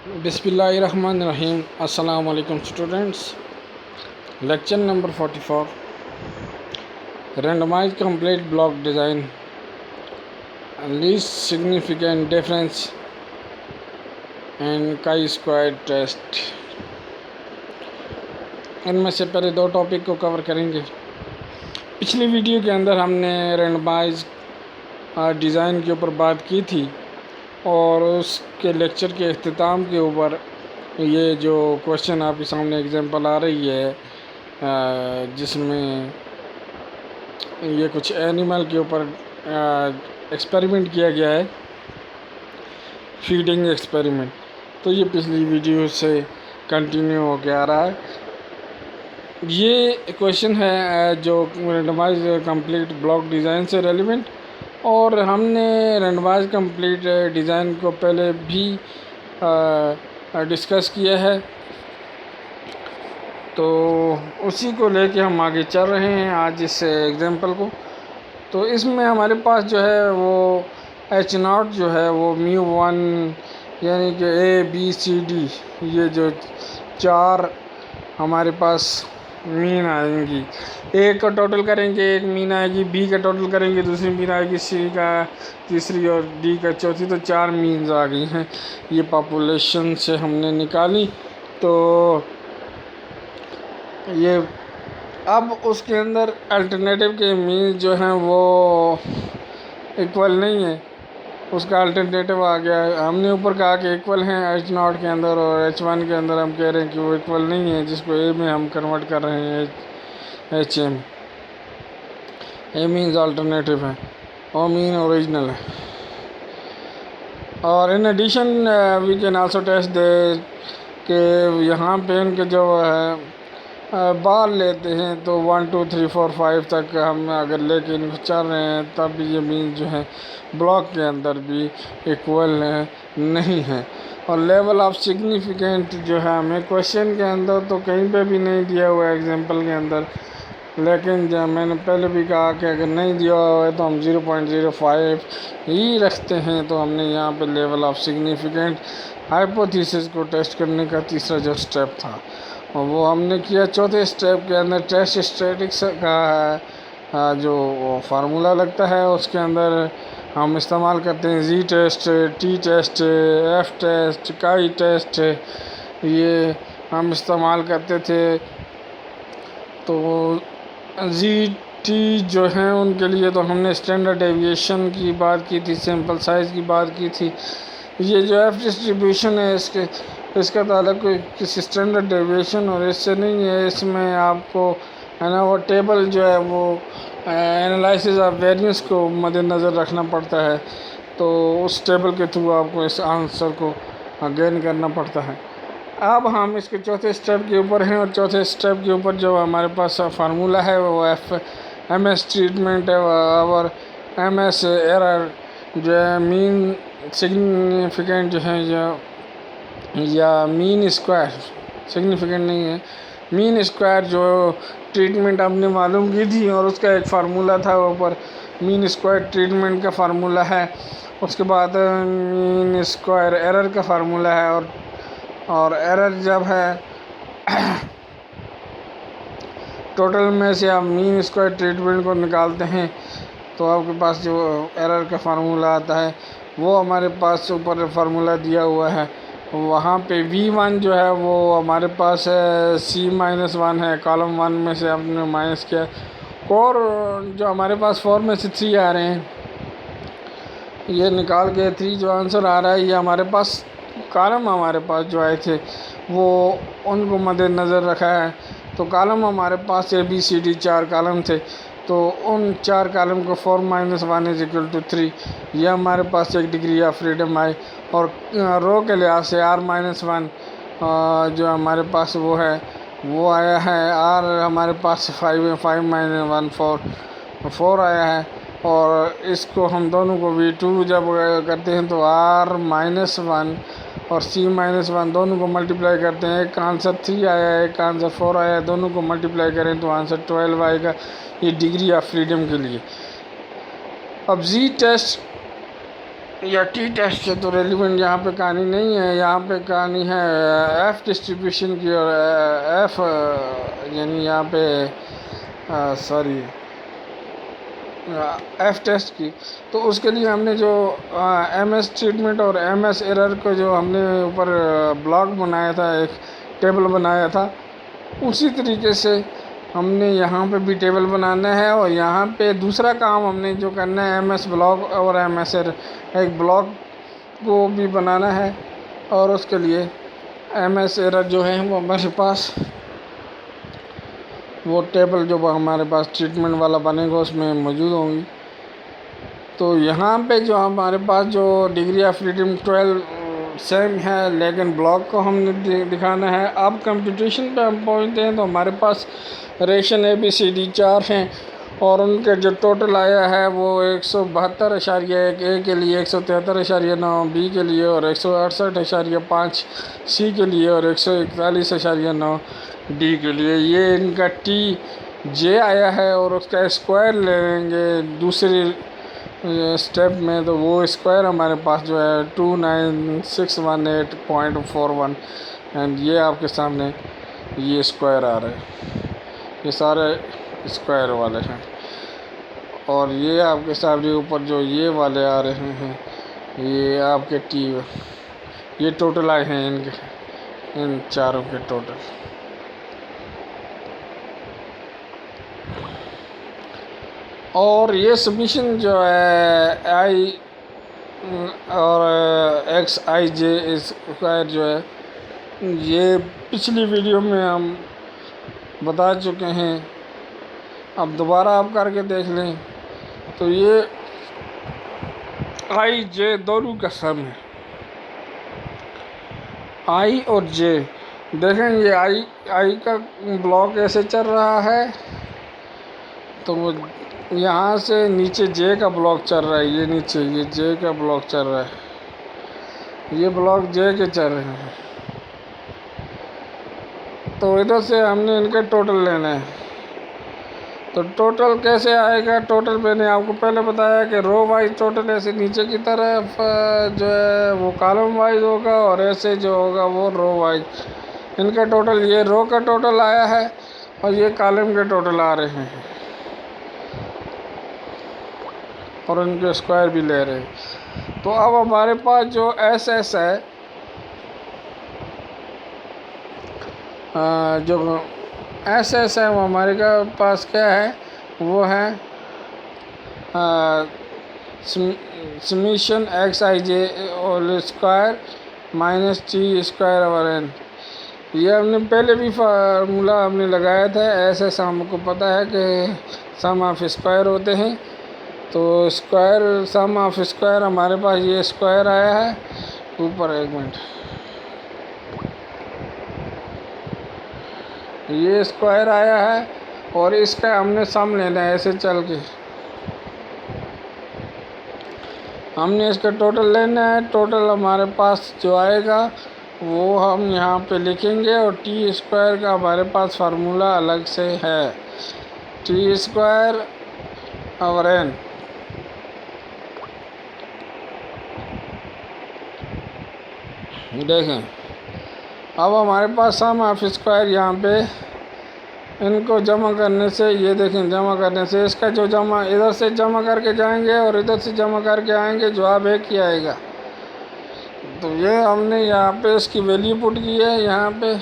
बिस्मिल्लाहिर्रहमानिर्रहीम। अस्सलाम वालेकुम students. Lecture number 44, randomize complete block design, least significant difference and chi square test. इनमें से पहले दो टॉपिक को कवर करेंगे। पिछली वीडियो के अंदर हमने रैंडमाइज डिज़ाइन के ऊपर बात की थी और उसके लेक्चर के अख्ताम के ऊपर ये जो क्वेश्चन आपके सामने एग्जांपल आ रही है, जिसमें ये कुछ एनिमल के ऊपर एक्सपेरिमेंट किया गया है, फीडिंग एक्सपेरिमेंट। तो ये पिछली वीडियो से कंटिन्यू हो के आ रहा है। ये क्वेश्चन है जो रैंडमाइज कंप्लीट ब्लॉक डिज़ाइन से रेलिवेंट, और हमने रैंडमाइज कंप्लीट डिज़ाइन को पहले भी डिस्कस किया है, तो उसी को लेके हम आगे चल रहे हैं आज इस एग्जांपल को। तो इसमें हमारे पास जो है वो H0 जो है वो μ1 यानी कि ABCD, ये जो चार हमारे पास मीन आएंगी। ए का टोटल करेंगे, एक मीन आएगी, बी का टोटल करेंगे, दूसरी मीन आएगी, सी का तीसरी और डी का चौथी। तो चार मीन्स आ गई हैं, ये पॉपुलेशन से हमने निकाली। तो ये अब उसके अंदर अल्टरनेटिव के मीन जो हैं वो इक्वल नहीं है, उसका अल्टरनेटिव आ गया है। हमने ऊपर कहा कि इक्वल हैं H0 के अंदर, और H1 के अंदर हम कह रहे हैं कि वो इक्वल नहीं है, जिसको ए में हम कन्वर्ट कर रहे हैं HM। ए मीन्स अल्टरनेटिव है और मीन ओरिजिनल है। और in addition we can also test दे कि यहाँ पे इनके जो है बार लेते हैं तो 1 2 3 4 5 तक हम अगर लेके इनको चल रहे हैं, तब ये मीन जो है ब्लॉक के अंदर भी इक्वल नहीं है। और लेवल ऑफ सिग्निफिकेंट जो है हमें क्वेश्चन के अंदर तो कहीं पे भी नहीं दिया हुआ है एग्जांपल के अंदर, लेकिन जब मैंने पहले भी कहा कि अगर नहीं दिया हुआ है तो हम 0.05 ही रखते हैं। तो हमने यहाँ पे लेवल ऑफ सिग्निफिकेंट हाइपोथेसिस को टेस्ट करने का तीसरा जो स्टेप था और वो हमने किया। चौथे स्टेप के अंदर टेस्ट स्टैटिक्स का जो फार्मूला लगता है, उसके अंदर हम इस्तेमाल करते हैं G test, T test, F test, chi test, ये हम इस्तेमाल करते थे। तो जी टी जो हैं उनके लिए तो हमने स्टैंडर्ड डेविएशन की बात की थी, सैंपल साइज़ की बात की थी। ये जो एफ डिस्ट्रीब्यूशन है इसका ताल्लुक किसी स्टैंडर्ड डेविएशन और इससे नहीं है। इसमें आपको है ना वो टेबल जो है वो एनालिसिस ऑफ वेरिएंस को मद्देनज़र रखना पड़ता है, तो उस टेबल के थ्रू आपको इस आंसर को गेन करना पड़ता है। अब हम इसके चौथे स्टेप के ऊपर हैं, और चौथे स्टेप के ऊपर जो हमारे पास फार्मूला है वो MS ट्रीटमेंट है, और MS एरर जो है मीन सिग्निफिकेंट जो है या मीन स्क्वायर सिग्निफिकेंट नहीं है, मीन स्क्वायर जो ट्रीटमेंट आपने मालूम की थी, और उसका एक फार्मूला था ऊपर मीन स्क्वायर ट्रीटमेंट का फार्मूला है। उसके बाद मीन स्क्वायर एरर का फार्मूला है, और एरर जब है टोटल में से आप मीन स्क्वायर ट्रीटमेंट को निकालते हैं तो आपके पास जो एरर का फार्मूला आता है वो हमारे पास ऊपर फार्मूला दिया हुआ है। वहाँ पे V1 जो है वो हमारे पास है C-1 है, कॉलम 1 में से आपने माइनस किया, और जो हमारे पास 4 में से 3 आ रहे हैं, ये निकाल के 3 जो आंसर आ रहा है ये हमारे पास कॉलम हमारे पास जो आए थे वो उनको मद्देनज़र रखा है। तो कॉलम हमारे पास ABCD 4 कॉलम थे, तो उन 4 कॉलम को 4 - 1 = 3, ये हमारे पास एक डिग्री ऑफ फ्रीडम आई। और रो के लिहाज से R-1 जो हमारे पास वो है वो आया है, R हमारे पास 5 - 1 4 आया है। और इसको हम दोनों को V2 जब करते हैं तो R-1 और C-1 दोनों को मल्टीप्लाई करते हैं, एक आंसर 3 आया है, एक आंसर 4 आया है, दोनों को मल्टीप्लाई करें तो आंसर 12 आएगा, ये डिग्री ऑफ फ्रीडम के लिए। अब जी टेस्ट या टी टेस्ट से तो रेलिवेंट यहाँ पे कहानी नहीं है। यहाँ पे कहानी है एफ डिस्ट्रीब्यूशन की और एफ यानी यहाँ पे सॉरी एफ टेस्ट की। तो उसके लिए हमने जो एम एस ट्रीटमेंट और एम एस एरर को जो हमने ऊपर ब्लॉक बनाया था, एक टेबल बनाया था, उसी तरीके से हमने यहाँ पे भी टेबल बनाना है। और यहाँ पे दूसरा काम हमने जो करना है एम एस ब्लॉक और एम एस एरर, एक ब्लॉक को भी बनाना है। और उसके लिए एम एस एरर जो है वो हमारे पास वो टेबल जो हमारे पास ट्रीटमेंट वाला बनेगा उसमें मौजूद होंगी। तो यहाँ पे जो हमारे पास जो डिग्री ऑफ फ्रीडम 12 सेम है, लेकिन ब्लॉक को हमने दिखाना है। अब कंप्यूटेशन पे हम पहुँचते हैं तो हमारे पास रेशन ABCD 4 हैं और उनके जो टोटल आया है वो 172.1 ए के लिए, 173.9 बी के लिए और 168.5 सी के लिए और 141.9 डी के लिए। ये इनका TJ आया है और उसका स्क्वायर ले लेंगे दूसरी स्टेप में, तो वो स्क्वायर हमारे पास जो है 29618.41 एंड ये आपके सामने ये स्क्वायर आ रहे हैं, ये सारे स्क्वायर वाले हैं। और ये आपके सामने ऊपर जो ये वाले आ रहे हैं ये आपके ये टोटल आए हैं इनके, इन चारों के टोटल। और ये सबमिशन जो है आई और XIJ स्क्वायर जो है, ये पिछली वीडियो में हम बता चुके हैं। अब दोबारा आप करके देख लें तो ये IJ दोनों का सम है, I और J। देखें ये I का ब्लॉक ऐसे चल रहा है तो वो यहाँ से नीचे J का ब्लॉक चल रहा है, ये नीचे ये J का ब्लॉक चल रहा है, ये ब्लॉक J के चल रहे हैं। तो इधर से हमने इनके टोटल लेना है। तो टोटल कैसे आएगा? टोटल मैंने आपको पहले बताया कि रो वाइज टोटल ऐसे नीचे की तरफ जो है वो कॉलम वाइज होगा और ऐसे जो होगा वो रो वाइज। इनका टोटल, ये रो का टोटल आया है और ये कॉलम के टोटल आ रहे हैं और उनके स्क्वायर भी ले रहे हैं। तो अब हमारे पास जो SS है, जो SS है वो हमारे पास क्या है, वो है summation XIJ whole square minus T square over N। ये हमने पहले भी फार्मूला हमने लगाया था। SS हमको पता है कि सम ऑफ स्क्वायर होते हैं। तो स्क्वायर सम ऑफ स्क्वायर हमारे पास ये स्क्वायर आया है ऊपर, एक मिनट, ये स्क्वायर आया है और इसका हमने सम लेना है। ऐसे चल के हमने इसका टोटल लेना है। टोटल हमारे पास जो आएगा वो हम यहाँ पे लिखेंगे और T स्क्वायर का हमारे पास फार्मूला अलग से है, T स्क्वायर ओवर N। देखें अब हमारे पास सम ऑफ स्क्वायर यहाँ पे इनको जमा करने से, ये देखें जमा करने से इसका जो जमा इधर से जमा करके जाएंगे और इधर से जमा करके आएंगे, जवाब एक ही आएगा। तो ये हमने यहाँ पे इसकी वैल्यू पुट की है यहाँ पे,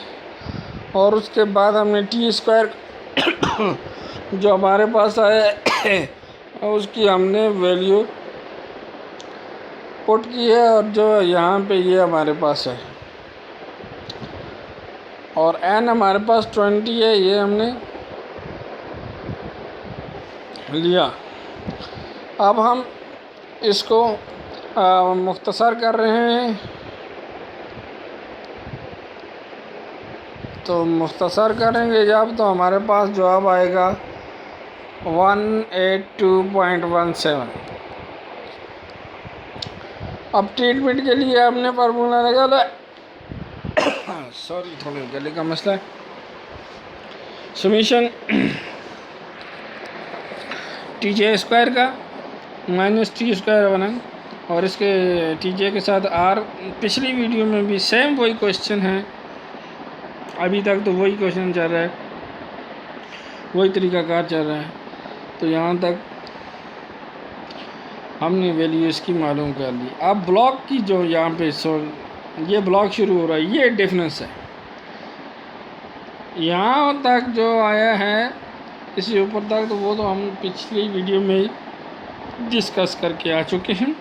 और उसके बाद हमने T स्क्वायर जो हमारे पास आया उसकी हमने वैल्यू पुट की है और जो यहाँ पे ये हमारे पास है। और N हमारे पास 20 है, ये हमने लिया। अब हम इसको मुख्तसर कर रहे हैं। तो मुख्तसर करेंगे जब तो हमारे पास जवाब आएगा 182.17। अब ट्रीटमेंट के लिए हमने फार्मूला निकाला, सॉरी थोड़ा गले का मसला है। समीशन TJ स्क्वायर का माइनस T स्क्वायर बना और इसके टीजे के साथ आर। पिछली वीडियो में भी सेम वही क्वेश्चन है, अभी तक तो वही क्वेश्चन चल रहा है, वही तरीक़ाकार चल रहा है। तो यहाँ तक हमने वैल्यू इसकी मालूम कर ली। अब ब्लॉक की जो यहाँ पे ये ब्लॉक शुरू हो रहा है, ये डिफरेंस है। यहाँ तक जो आया है इससे ऊपर तक, तो वो तो हम पिछली वीडियो में डिस्कस करके आ चुके हैं।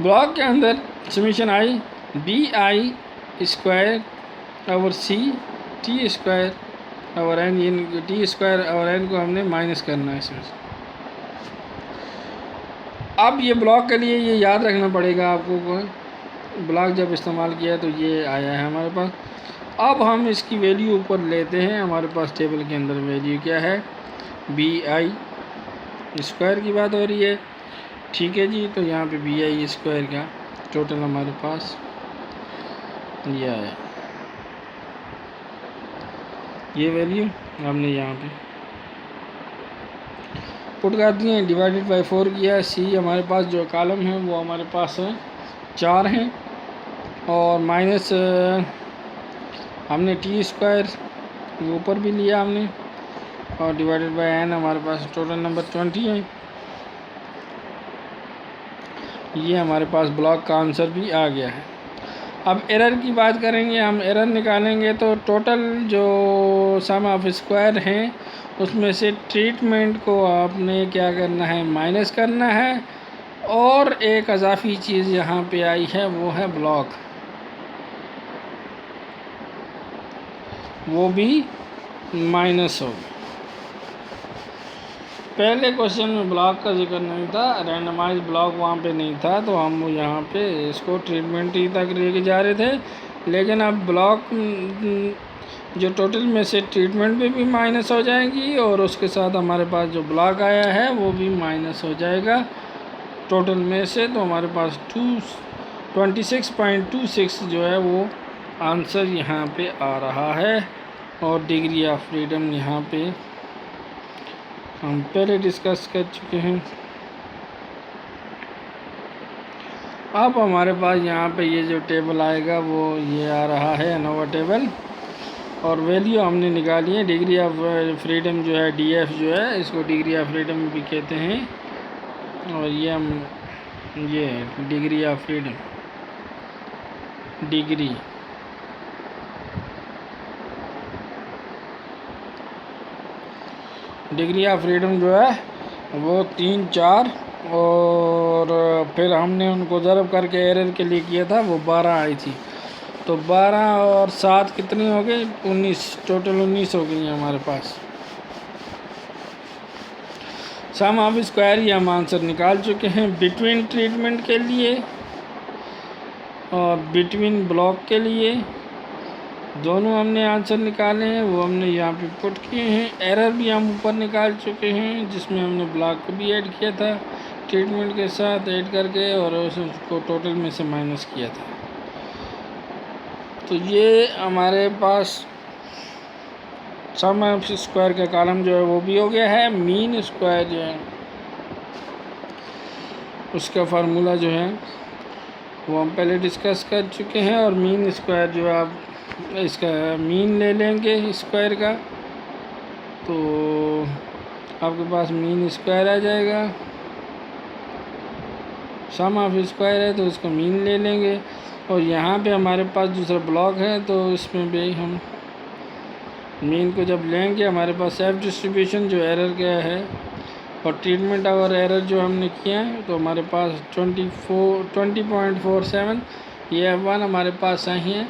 ब्लॉक के अंदर समीशन आई BI² over C T² over N, ये T² ओवर N को हमने माइनस करना है इसमें से। अब ये ब्लॉक के लिए ये याद रखना पड़ेगा आपको को ब्लॉक जब इस्तेमाल किया तो ये आया है हमारे पास। अब हम इसकी वैल्यू ऊपर लेते हैं, हमारे पास टेबल के अंदर वैल्यू क्या है, BI² की बात हो रही है, ठीक है जी। तो यहाँ पे BI² का टोटल हमारे पास ये आया, ये वैल्यू हमने यहाँ पे पुट कर दिए, डिवाइडेड बाय 4 किया। C हमारे पास जो कॉलम है वो हमारे पास 4 हैं, और माइनस हमने T² वो ऊपर भी लिया हमने, और डिवाइडेड बाय N हमारे पास टोटल नंबर 20 है। ये हमारे पास ब्लॉक का आंसर भी आ गया है। अब एरर की बात करेंगे, हम एरर निकालेंगे तो टोटल जो सम ऑफ स्क्वायर हैं उसमें से ट्रीटमेंट को आपने क्या करना है, माइनस करना है। और एक इजाफी चीज़ यहाँ पे आई है, वो है ब्लॉक, वो भी माइनस हो। पहले क्वेश्चन में ब्लॉक का जिक्र नहीं था, रैंडमाइज ब्लॉक वहाँ पे नहीं था, तो हम यहाँ पे इसको ट्रीटमेंट ही तक लेके जा रहे थे। लेकिन अब ब्लॉक जो टोटल में से ट्रीटमेंट भी माइनस हो जाएगी, और उसके साथ हमारे पास जो ब्लॉक आया है वो भी माइनस हो जाएगा टोटल में से। तो हमारे पास 26.26 जो है वो आंसर यहाँ पे आ रहा है। और डिग्री ऑफ फ्रीडम यहाँ पे हम पहले डिस्कस कर चुके हैं। अब हमारे पास यहाँ पे ये जो टेबल आएगा वो ये आ रहा है नोवा टेबल, और वैल्यू हमने निकाली है। डिग्री ऑफ फ्रीडम जो है DF जो है, इसको डिग्री ऑफ फ्रीडम भी कहते हैं, और ये हम ये degree of freedom, degree of freedom जो है वो 3, 4, और फिर हमने उनको ज़रब करके एरर के लिए किया था, वो 12 आई थी। तो 12 और 7 कितनी हो गई, 19, टोटल 19 हो गई हमारे पास। सम ऑफ स्क्वायर ये हम आंसर निकाल चुके हैं बिटवीन ट्रीटमेंट के लिए और बिटवीन ब्लॉक के लिए, दोनों हमने आंसर निकाले हैं, वो हमने यहाँ पे पुट किए हैं। एरर भी हम ऊपर निकाल चुके हैं, जिसमें हमने ब्लॉक को भी ऐड किया था ट्रीटमेंट के साथ ऐड करके, और उसको टोटल में से माइनस किया था। तो ये हमारे पास सम ऑफ स्क्वायर का कॉलम जो है वो भी हो गया है। मीन स्क्वायर जो है उसका फार्मूला जो है वो हम पहले डिस्कस कर चुके हैं, और मीन स्क्वायर जो है आप इसका मीन ले लेंगे स्क्वायर का, तो आपके पास मीन स्क्वायर आ जाएगा। सम ऑफ स्क्वायर है तो उसका मीन ले लेंगे, और यहाँ पे हमारे पास दूसरा ब्लॉक है, तो इसमें भी हम मीन को जब लेंगे, हमारे पास सेल्फ डिस्ट्रीब्यूशन जो एरर का है और ट्रीटमेंट और एरर जो हमने किया है, तो हमारे पास 20.47 ये F1 हमारे पास सही है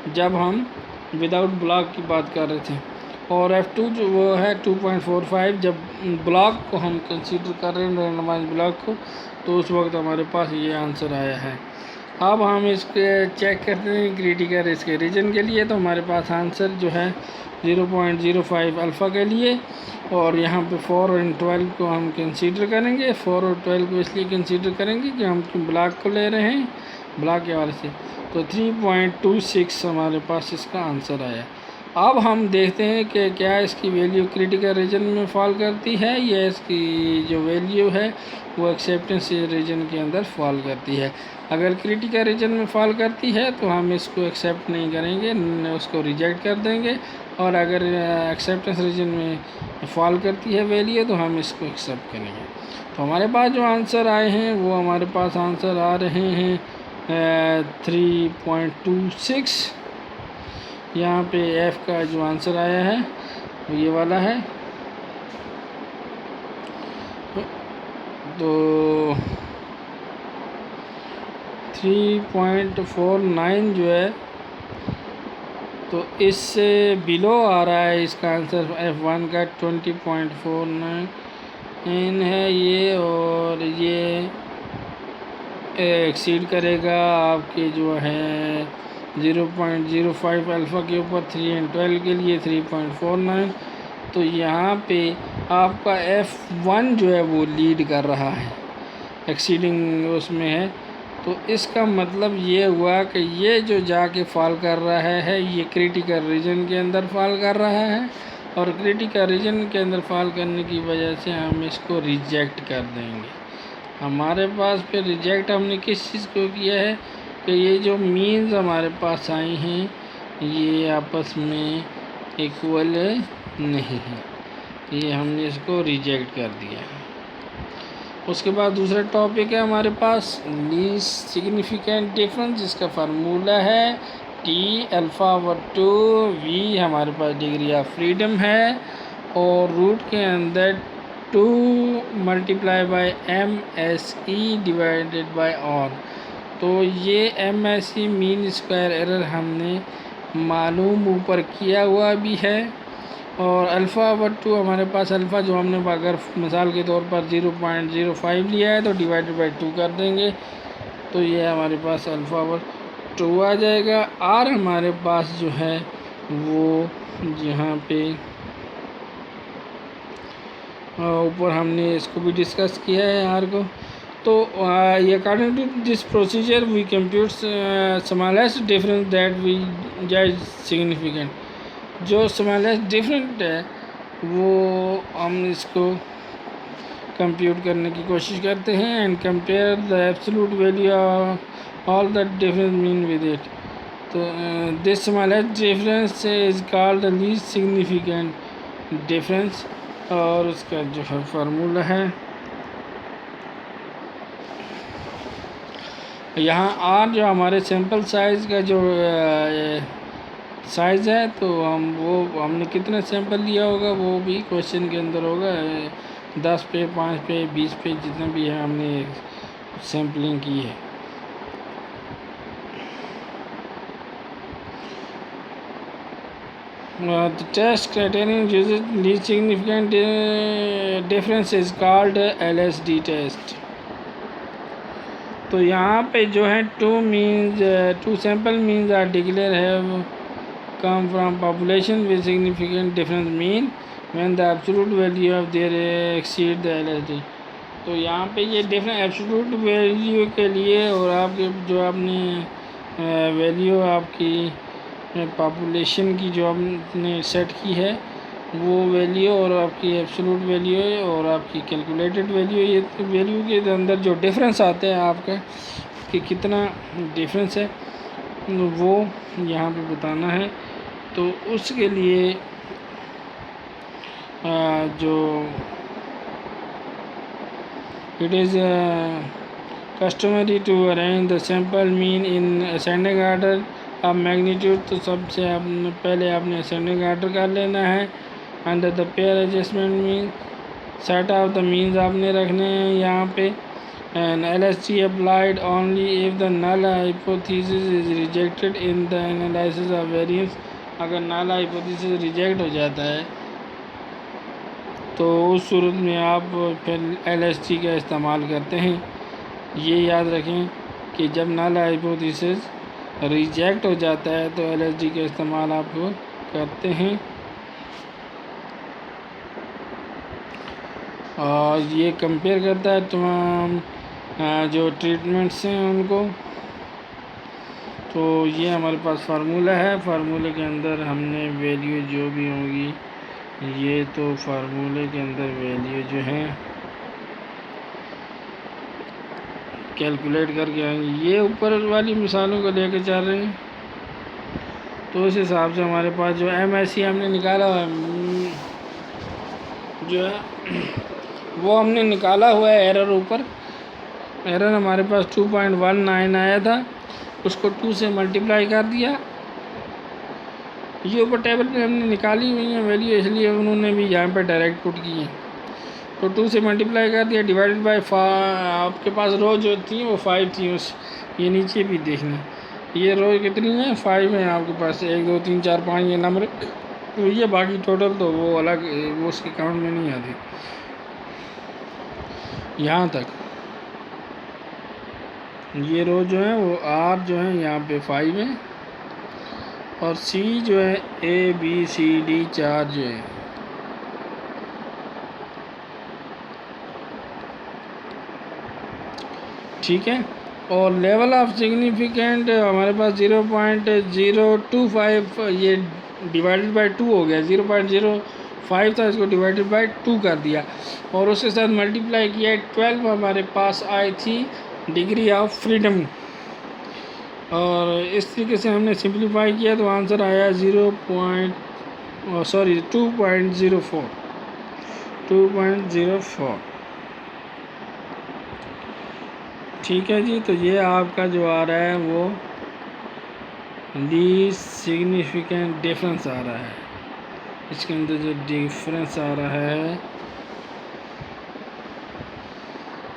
जब हम विदाउट ब्लॉक की बात कर रहे थे, और F2 जो वो है 2.45 जब ब्लॉक को हम कंसीडर कर रहे हैं, रैंडमाइज ब्लॉक को, तो उस वक्त हमारे पास ये आंसर आया है। अब हम इसके चेक करते हैं क्रिटिकल इसके रीजन के लिए, तो हमारे पास आंसर जो है 0.05 अल्फ़ा के लिए, और यहाँ पे 4 और 12 को हम कंसीडर करेंगे। 4 और 12 को इसलिए कंसीडर करेंगे कि हम ब्लॉक को ले रहे हैं, ब्लॉक के वाले से, तो 3.26 हमारे पास इसका आंसर आया। अब हम देखते हैं कि क्या इसकी वैल्यू क्रिटिकल रीजन में फॉल करती है या इसकी जो वैल्यू है वो एक्सेप्टेंस रीजन के अंदर फॉल करती है। अगर क्रिटिकल रीजन में फॉल करती है तो हम इसको एक्सेप्ट नहीं करेंगे, उसको रिजेक्ट कर देंगे। और अगर एक्सेप्टेंस रीजन में फॉल करती है वैल्यू तो हम इसको एक्सेप्ट करेंगे। तो हमारे पास जो आंसर आए हैं वो हमारे पास आंसर आ रहे हैं 3.26। यहाँ पे F का जो आंसर आया है वो ये वाला है। तो 3.49 जो है तो इससे बिलो आ रहा है इसका आंसर F1 का 20.49 है ये, और ये एक्सीड करेगा आपके जो है 0.05 अल्फ़ा के ऊपर 3 and 12 के लिए 3.49। तो यहाँ पे आपका F1 जो है वो लीड कर रहा है, एक्सीडिंग उसमें है। तो इसका मतलब ये हुआ कि ये जो जाके फॉल कर रहा है ये क्रिटिकल रीजन के अंदर फॉल कर रहा है, और क्रिटिकल रीजन के अंदर फॉल करने की वजह से हम इसको रिजेक्ट कर देंगे। हमारे पास फिर रिजेक्ट हमने किस चीज़ को किया है कि ये जो मीन्स हमारे पास आई हैं ये आपस में इक्वल नहीं है, ये हमने इसको रिजेक्ट कर दिया है। उसके बाद दूसरा टॉपिक है हमारे पास लीस्ट सिग्निफिकेंट डिफरेंस, जिसका फार्मूला है T(α/2) V हमारे पास डिग्री ऑफ फ्रीडम है, और रूट के अंदर 2 × MSE डिवाइडेड बाय ऑन। तो ये MSE मीन स्क्वायर एरर हमने मालूम ऊपर किया हुआ भी है, और (α/2) हमारे पास अल्फ़ा जो हमने अगर मिसाल के तौर पर 0.05 लिया है तो डिवाइडेड बाय 2 कर देंगे, तो ये हमारे पास (α/2) आ जाएगा। और हमारे पास जो है वो यहाँ पे ऊपर हमने इसको भी डिस्कस किया है आर को। तो according to this procedure we compute smallest difference that we जज सिग्निफिकेंट। जो स्मॉलेस्ट डिफरेंट है वो हम इसको कंप्यूट करने की कोशिश करते हैं and compare the absolute value all the difference mean with it. तो this smallest difference is called the least significant difference, और उसका जो है फार्मूला है यहाँ आर जो हमारे सैंपल साइज़ का जो साइज़ है, तो हमने कितना सैंपल लिया होगा वो भी क्वेश्चन के अंदर होगा। 10 पे, 5 पे, 20 पे, जितना भी है हमने सैम्पलिंग की है। The test criterion uses least significant difference is called LSD test। तो यहाँ पे जो है 2 सैंपल मीन्स आर डिक्लेयर है come from population with significant difference mean when the absolute value of their exceed the LSD। तो यहाँ पे ये डिफरेंट एब्सोल्यूट वैल्यू के लिए और आपके जो आपने वैल्यू आपकी पॉपुलेशन की जो आपने सेट की है वो वैल्यू और आपकी एब्सोल्यूट वैल्यू और आपकी कैलकुलेटेड वैल्यू, ये वैल्यू के अंदर जो डिफरेंस आता है आपका कि कितना डिफरेंस है वो यहाँ पे बताना है। तो उसके लिए जो it is customary to arrange the sample mean in ascending order of magnitude। तो सबसे पहले आपने ascending order कर लेना है। Under the pair adjustment mean set of the means आपने रखने हैं यहाँ पे। And LSD applied only if the null hypothesis is rejected in the analysis of variance. अगर नल हाइपोथेसिस रिजेक्ट हो जाता है तो उस सूरत में आप फिर LSD का इस्तेमाल करते हैं। ये याद रखें कि जब नल हाइपोथेसिस रिजेक्ट हो जाता है तो LSD का इस्तेमाल आप करते हैं। और ये कंपेयर करता है तमाम जो ट्रीटमेंट्स हैं उनको। तो ये हमारे पास फार्मूला है। फार्मूले के अंदर हमने वैल्यू जो भी होगी, ये तो फार्मूले के अंदर वैल्यू जो है कैलकुलेट करके आएंगे। ये ऊपर वाली मिसालों को लेके चल रहे हैं, तो उस हिसाब से हमारे पास जो MSE हमने निकाला हुआ है, जो है वो हमने निकाला हुआ है। एरर ऊपर एरर हमारे पास 2.19 आया था, उसको 2 से मल्टीप्लाई कर दिया। ये ऊपर टेबल पे हमने निकाली हुई है वैल्यू, इसलिए उन्होंने भी यहाँ पे डायरेक्ट पुट की है। तो 2 से मल्टीप्लाई कर दिया, डिवाइडेड बाय आपके पास रो जो थी वो 5 थी। उस ये नीचे भी देखना, ये रो कितनी है, 5 है आपके पास, 1 2 3 4 5 ये नंबर। तो ये बाकी टोटल तो वो अलग, वो उसके काउंट में नहीं आती। यहाँ तक ये रो जो है वो R जो है यहाँ पे 5 है, और C जो है A B C D 4 जो है। ठीक है। और लेवल ऑफ सिग्निफिकेंट हमारे पास 0.025, ये डिवाइडेड बाय 2 हो गया। 0.05 था, इसको डिवाइडेड बाय 2 कर दिया और उसके साथ मल्टीप्लाई किया। 12 हमारे पास आई थी डिग्री ऑफ फ्रीडम, और इस तरीके से हमने सिंप्लीफाई किया तो आंसर आया 2.04। ठीक है जी। तो ये आपका जो आ रहा है वो लीस्ट सिग्निफिकेंट डिफरेंस आ रहा है। इसके अंदर जो डिफरेंस आ रहा है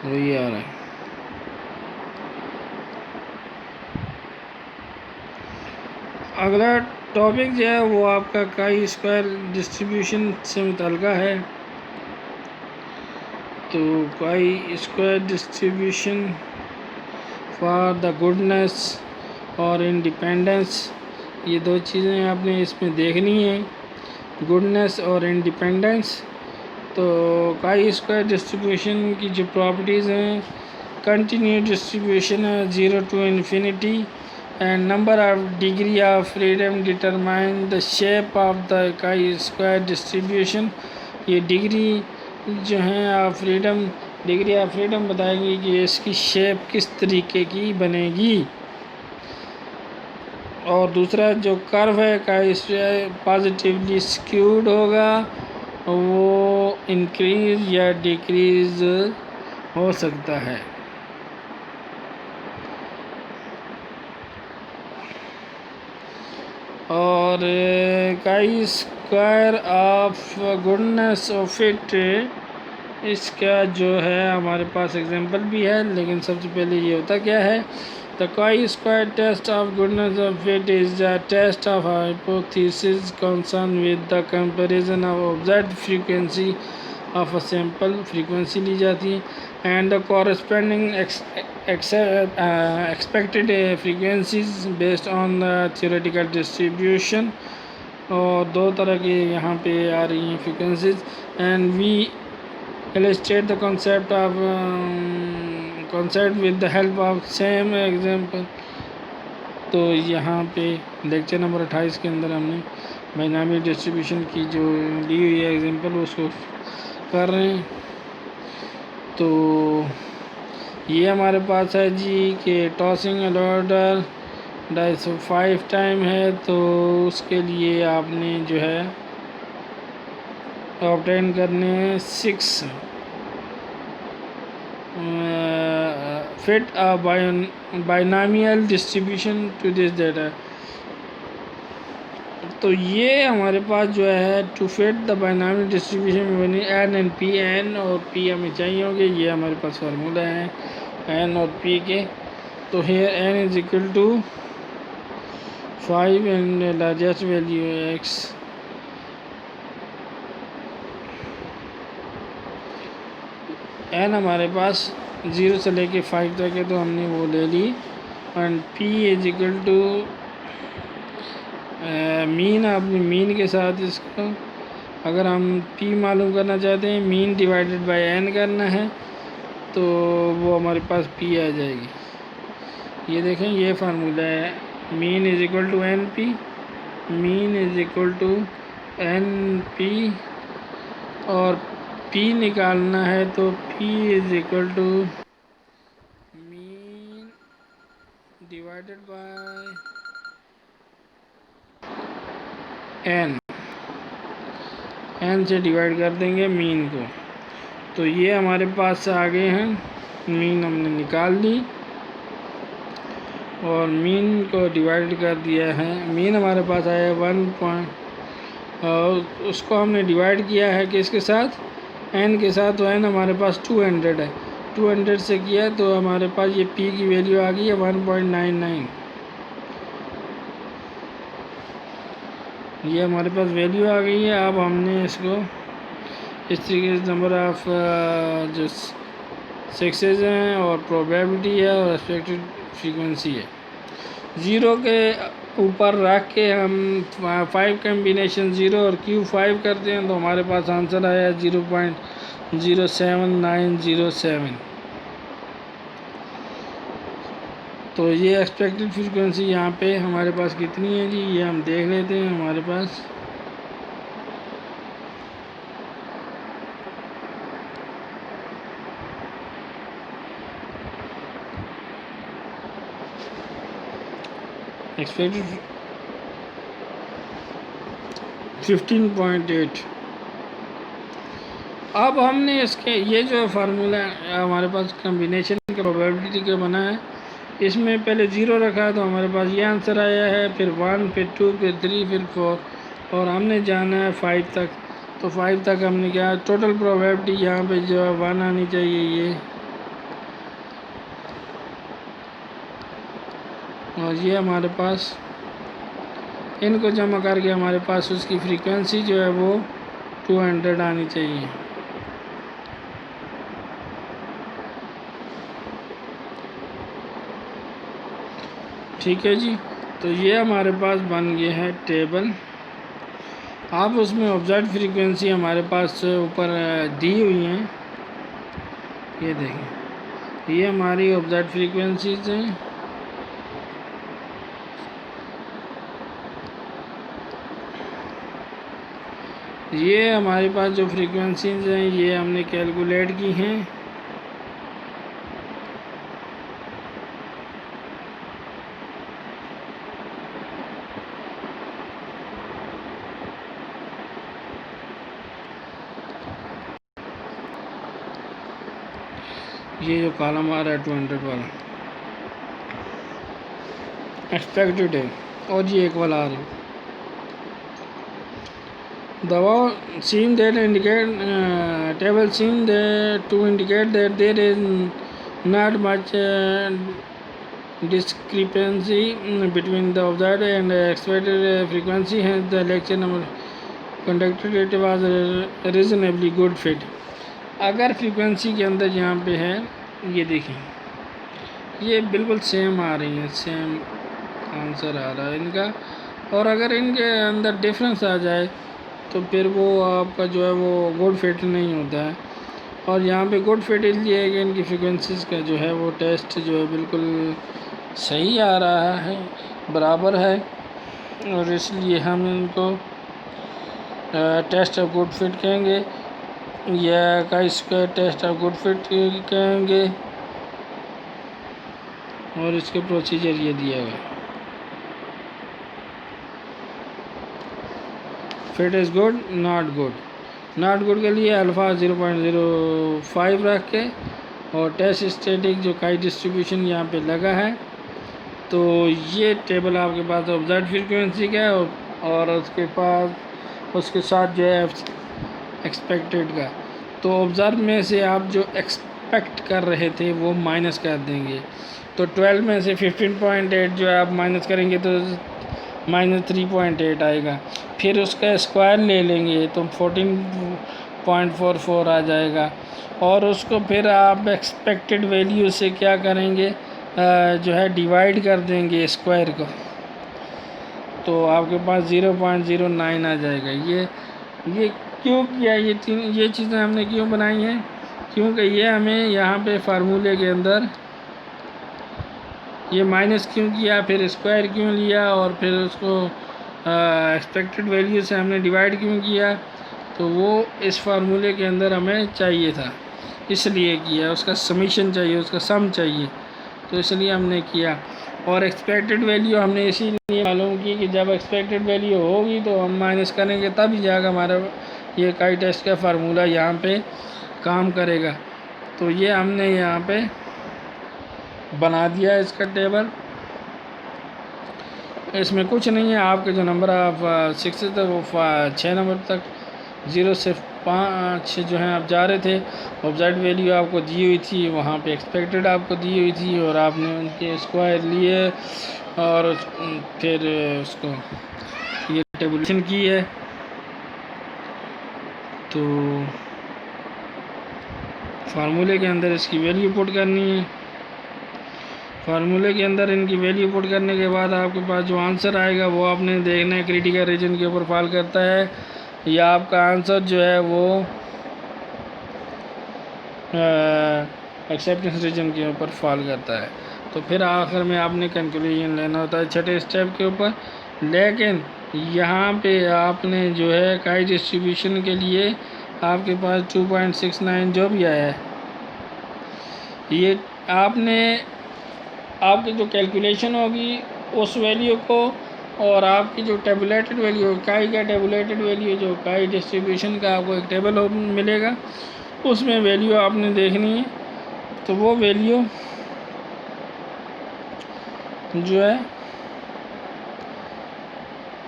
वो ये आ रहा है। अगला टॉपिक जो है वो आपका काई स्क्वायर डिस्ट्रीब्यूशन से मुतल्लिक़ है। तो chi square distribution for the goodness और इंडिपेंडेंस, ये दो चीज़ें आपने इसमें देखनी है, गुडनेस और इंडिपेंडेंस। तो काई स्क्वायर डिस्ट्रीब्यूशन की जो प्रॉपर्टीज़ हैं, कंटिन्यू डिस्ट्रीब्यूशन है 0 to infinity, and number of degree of freedom determine the shape of the chi-square distribution। ये डिग्री जो है of freedom, degree of freedom बताएगी कि इसकी शेप किस तरीके की बनेगी। और दूसरा जो कर्व है chi-square पॉजिटिवली स्क्यूड होगा, वो इंक्रीज या डिक्रीज हो सकता है। और chi square of goodness of it, इसका जो है हमारे पास एग्जांपल भी है, लेकिन सबसे पहले ये होता क्या है। The chi square test of goodness of fit is the test of hypothesis concern with the comparison of observed frequency of a sample, frequency ली जाती है, and the corresponding expected frequencies based on the theoretical distribution। और दो तरह की यहाँ पे आ रही हैं frequencies, and we illustrate the concept with the help of same example। तो यहाँ पे लेक्चर नंबर 28 के अंदर हमने बाइनॉमियल डिस्ट्रीब्यूशन की जो ली हुई है एग्जांपल, उसको कर रहे हैं। तो ये हमारे पास है जी कि टॉसिंग ऑर्डर 5 टाइम है, तो उसके लिए आपने जो है ऑब्टेन करने 6 fit a binomial distribution to this data. तो ये हमारे पास जो है to fit the binomial distribution बनी एन एंड पी, एन और पी हमें चाहिए होंगे। ये हमारे पास फार्मूला है एन और पी के। तो here N is equal to 5 and largest value X. N हमारे पास 0 से लेके 5 तक है, तो हमने वो ले ली। And P is equal to mean, अपनी मीन के साथ इसको अगर हम पी मालूम करना चाहते हैं, मीन डिवाइडेड बाय एन करना है, तो वो हमारे पास पी आ जाएगी। ये देखें, ये फार्मूला है mean is equal to N P, mean is equal to N P, और पी निकालना है तो P is equal to mean divided by N, N से डिवाइड कर देंगे मीन को। तो ये हमारे पास से आ गए हैं, मीन हमने निकाल ली और मीन को डिवाइड कर दिया है। मीन हमारे पास आया 1 और उसको हमने डिवाइड किया है किसके साथ, एन के साथ। तो एन हमारे पास 200 है, 200 से किया तो हमारे पास ये पी की वैल्यू आ गई है 1.99। ये हमारे पास वैल्यू आ गई है। अब हमने इसको इस तरीके से नंबर ऑफ जो सक्सेस हैं और प्रोबेबिलिटी है और एक्सपेक्टेड फ्रीक्वेंसी है, 0 के ऊपर रख के हम 5 कम्बिनेशन 0 और Q5 करते हैं तो हमारे पास आंसर आया 0.07907। तो ये एक्सपेक्टेड फ्रीक्वेंसी यहाँ पे हमारे पास कितनी है जी, ये हम देख लेते हैं। हमारे पास एक्सपेक्टेड 15.8। अब हमने इसके ये जो फार्मूला हमारे पास कम्बिनेशन का प्रोबेबिलिटी का बना है, इसमें पहले 0 रखा तो हमारे पास ये आंसर आया है, फिर 1, फिर 2, फिर 3, फिर 4 और हमने जाना है 5 तक। तो 5 तक हमने क्या टोटल प्रोबेबिलिटी यहाँ पे जो है 1 आनी चाहिए ये, और ये हमारे पास इनको जमा करके हमारे पास उसकी फ्रीक्वेंसी जो है वो 200 आनी चाहिए। ठीक है जी, तो ये हमारे पास बन गया है टेबल। आप उसमें ऑब्जर्व फ्रीक्वेंसी हमारे पास ऊपर दी हुई हैं, ये देखें, ये हमारी ऑब्जर्व फ्रीक्वेंसीज हैं। ये हमारे पास जो फ्रीक्वेंसीज हैं ये हमने कैलकुलेट की हैं। ये जो कॉलम आ रहा है 200 वाला एक्सपेक्टेड है, और ये एक वाला आ रहा है दबाव seen that indicate table seen to indicate that there is not much discrepancy between the observed and expected frequency, hence the lecture number conducted it was a reasonably good fit। अगर frequency के अंदर यहाँ पे है, ये देखें, ये बिल्कुल सेम आ रही है, सेम आंसर आ रहा है इनका, और अगर इनके अंदर डिफरेंस आ जाए तो फिर वो आपका जो है वो गुड फिट नहीं होता है। और यहाँ पे गुड फिट इसलिए है कि इनकी फ्रीक्वेंसीज़ का जो है वो टेस्ट जो है बिल्कुल सही आ रहा है, बराबर है, और इसलिए हम इनको टेस्ट ऑफ गुड फिट कहेंगे या chi square test of good fit कहेंगे। और इसके प्रोसीजर ये दिया हुआ है, fit is good, not good. Not good के लिए अल्फ़ा 0.05 रख के, और टेस्ट स्टैटिक जो काई डिस्ट्रीब्यूशन यहाँ पे लगा है, तो ये टेबल आपके पास ऑब्जर्व फ्रीक्वेंसी का है और उसके पास उसके साथ जो है एक्सपेक्टेड का। तो ऑब्जर्व में से आप जो एक्सपेक्ट कर रहे थे वो माइनस कर देंगे, तो 12 में से 15.8 जो है आप माइनस करेंगे तो -3.8 आएगा। फिर उसका स्क्वायर ले लेंगे तो 14.44 आ जाएगा, और उसको फिर आप एक्सपेक्टेड वैल्यू से क्या करेंगे, जो है डिवाइड कर देंगे स्क्वायर को, तो आपके पास 0.09 आ जाएगा। ये क्यों किया, ये चीज़ें हमने क्यों बनाई हैं, क्योंकि ये हमें यहाँ पे फार्मूले के अंदर ये माइनस क्यों किया, फिर स्क्वायर क्यों लिया, और फिर उसको एक्सपेक्टेड वैल्यू से हमने डिवाइड क्यों किया, तो वो इस फार्मूले के अंदर हमें चाहिए था, इसलिए किया। उसका समीशन चाहिए, उसका सम चाहिए, तो इसलिए हमने किया। और एक्सपेक्टेड वैल्यू हमने इसीलिए मालूम की कि जब एक्सपेक्टेड वैल्यू होगी तो हम माइनस करेंगे, तब ही जाकर हमारा ये काई टेस्ट का फार्मूला यहाँ पे काम करेगा। तो ये हमने यहाँ पे बना दिया इसका टेबल। इसमें कुछ नहीं है, आपके जो नंबर ऑफ 6 थे वो 6 नंबर तक, 0 से 5 जो हैं आप जा रहे थे। ऑब्जर्व वैल्यू आपको दी हुई थी, वहाँ पे एक्सपेक्टेड आपको दी हुई थी, और आपने उनके स्क्वायर लिए और फिर उसको ये टेबुलेशन की है। तो फार्मूले के अंदर इसकी वैल्यू पुट करनी है। फार्मूले के अंदर इनकी वैल्यू पुट करने के बाद आपके पास जो आंसर आएगा वो आपने देखना है क्रिटिकल रीजन के ऊपर फॉल करता है या आपका आंसर जो है वो एक्सेप्टेंस रीजन के ऊपर फॉल करता है। तो फिर आखिर में आपने कंक्लूजन लेना होता है छठे स्टेप के ऊपर। लेकिन यहाँ पे आपने जो है काई डिस्ट्रीब्यूशन के लिए आपके पास 2.69 जो भी आया है, ये आपने आपकी जो कैलकुलेशन होगी उस वैल्यू को, और आपकी जो टेबुलेटेड वैल्यू काई का टेबुलेटेड वैल्यू जो काई डिस्ट्रीब्यूशन का आपको एक टेबल मिलेगा, उसमें वैल्यू आपने देखनी है। तो वो वैल्यू जो है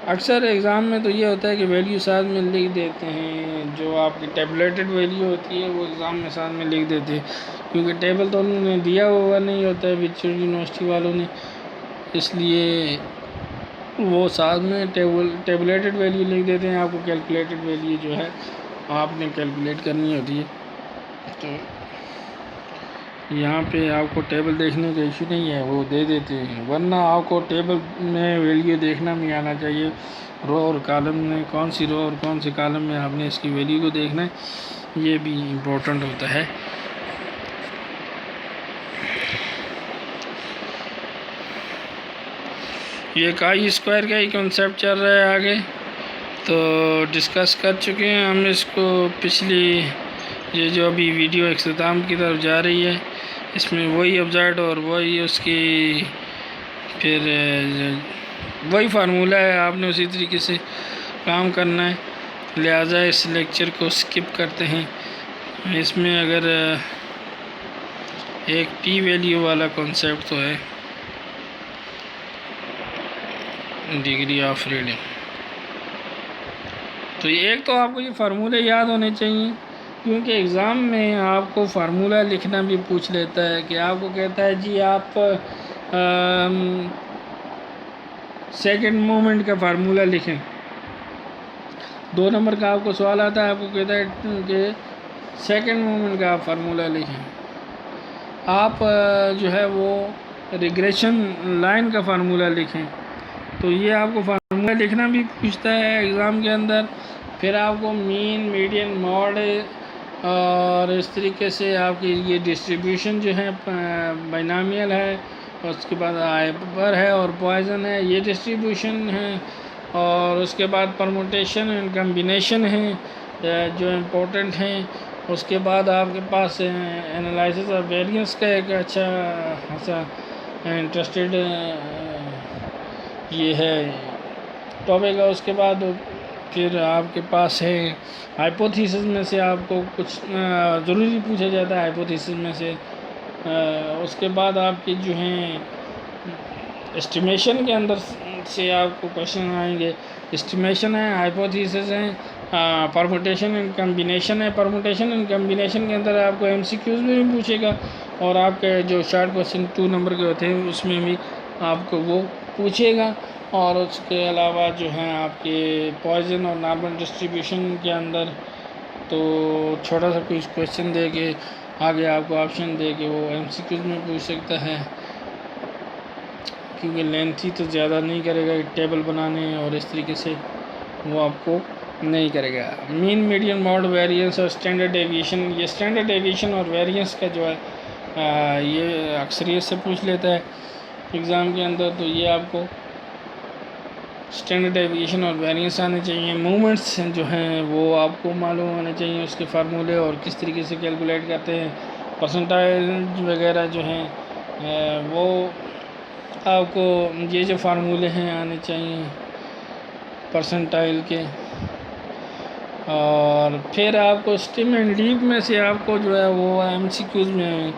अक्सर एग्ज़ाम में तो ये होता है कि वैल्यू साथ में लिख देते हैं, जो आपकी टेबुलेटेड वैल्यू होती है वो एग्ज़ाम में साथ में लिख देते हैं, क्योंकि टेबल तो उन्होंने दिया हुआ नहीं होता है विच यूनिवर्सिटी वालों ने, इसलिए वो साथ में टेबुलेटेड वैल्यू लिख देते हैं। आपको कैलकुलेटेड वैल्यू जो है आपने कैलकुलेट करनी होती है। तो यहाँ पे आपको टेबल देखने का इशू नहीं है, वो दे देते हैं, वरना आपको टेबल में वैल्यू देखना भी आना चाहिए। रो और कॉलम में कौन सी रो और कौन सी कॉलम में आपने इसकी वैल्यू को देखना है, ये भी इम्पोर्टेंट होता है। ये काई स्क्वायर का ही कॉन्सेप्ट चल रहा है आगे, तो डिस्कस कर चुके हैं हम इसको पिछली, ये जो अभी वीडियो इख्तिताम की तरफ जा रही है इसमें वही ऑब्जर्व और वही उसकी फिर वही फार्मूला है, आपने उसी तरीके से काम करना है। लिहाजा इस लेक्चर को स्किप करते हैं। इसमें अगर एक पी वैल्यू वाला कॉन्सेप्ट तो है, डिग्री ऑफ फ्रीडम, तो एक तो आपको ये फार्मूले याद होने चाहिए, क्योंकि एग्ज़ाम में आपको फार्मूला लिखना भी पूछ लेता है कि आपको कहता है जी आप सेकंड मूवमेंट का फार्मूला लिखें। 2 नंबर का आपको सवाल आता है, आपको कहता है कि सेकंड मूवमेंट का आप फार्मूला लिखें। आप जो है वो रिग्रेशन लाइन का फार्मूला लिखें। तो ये आपको फार्मूला लिखना भी पूछता है एग्ज़ाम के अंदर। फिर आपको मीन, मीडियन, मॉड और इस तरीके से आपकी ये डिस्ट्रीब्यूशन जो है बाइनॉमियल है, उसके बाद हाइपर है और पॉइजन है, ये डिस्ट्रीब्यूशन है, और उसके बाद परमुटेशन एंड कम्बिनेशन है जो इम्पोर्टेंट हैं। उसके बाद आपके पास एनालिसिस ऑफ वेरिएंस का एक अच्छा खासा इंटरेस्टेड ये है टॉपिक है। उसके बाद फिर आपके पास है हाइपोथेसिस में से आपको कुछ ज़रूरी पूछा जाता है हाइपोथेसिस में से। उसके बाद आपके जो हैं एस्टिमेशन के अंदर से आपको क्वेश्चन आएंगे। एस्टिमेशन है, हाइपोथेसिस है, परमुटेशन एंड कम्बिनेशन है। परमुटेशन एंड कम्बिनेशन के अंदर आपको एमसीक्यूज में भी पूछेगा, और आपके जो शॉर्ट क्वेश्चन 2 नंबर के होते हैं उसमें भी आपको वो पूछेगा। और उसके अलावा जो है आपके पॉइजन और नॉर्मल डिस्ट्रीब्यूशन के अंदर तो छोटा सा कुछ क्वेश्चन दे के आगे आपको ऑप्शन दे के वो एमसीक्यूज में पूछ सकता है, क्योंकि लेंथी तो ज़्यादा नहीं करेगा टेबल बनाने और इस तरीके से वो आपको नहीं करेगा। मीन, मीडियन, मॉड, वेरिएंस और स्टैंडर्ड डेविएशन, ये स्टैंडर्ड डेविएशन और वेरिएंस का जो है ये अक्सरियत से पूछ लेता है। एग्ज़ाम के अंदर, तो ये आपको स्टैंडर्ड डेविएशन और वेरिएंस आने चाहिए। मूवमेंट्स जो हैं वो आपको मालूम होने चाहिए, उसके फार्मूले और किस तरीके से कैलकुलेट करते हैं। परसेंटाइल वगैरह जो हैं वो आपको ये जो फार्मूले हैं आने चाहिए परसेंटाइल के। और फिर आपको स्टिम एंड लीव में से आपको जो है वो एमसीक्यूज़ में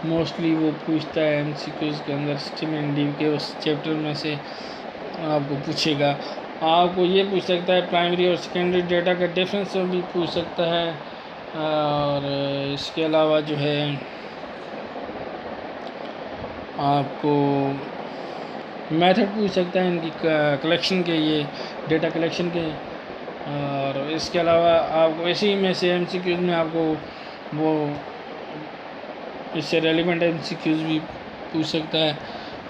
मोस्टली वो पूछता है, एमसीक्यूज़ के अंदर स्टिम एंड लीव के उस चैप्टर में से आपको पूछेगा। आपको ये पूछ सकता है प्राइमरी और सेकेंडरी डेटा का डिफरेंस भी पूछ सकता है। और इसके अलावा जो है आपको मेथड पूछ सकता है इनकी कलेक्शन के, ये डेटा कलेक्शन के। और इसके अलावा आपको इसी में से एमसीक्यूज़ में आपको वो इससे रेलिवेंट एमसीक्यूज़ भी पूछ सकता है।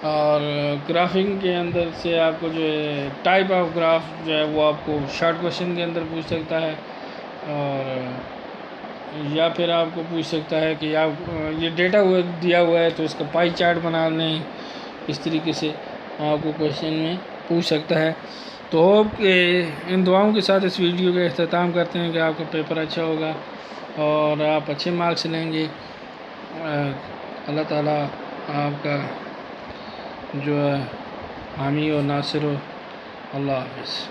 और ग्राफिंग के अंदर से आपको जो है टाइप ऑफ ग्राफ जो है वो आपको शॉर्ट क्वेश्चन के अंदर पूछ सकता है। और या फिर आपको पूछ सकता है कि आप ये डेटा हुआ दिया हुआ है तो इसका पाई चार्ट बना लें, इस तरीके से आपको क्वेश्चन में पूछ सकता है। तो होप इन दुआओं के साथ इस वीडियो का अख्ताम करते हैं कि आपका पेपर अच्छा होगा और आप अच्छे मार्क्स लेंगे। अल्लाह ताला आपका जो है हामी और नासिर हो। अल्लाह हाफ़िज़।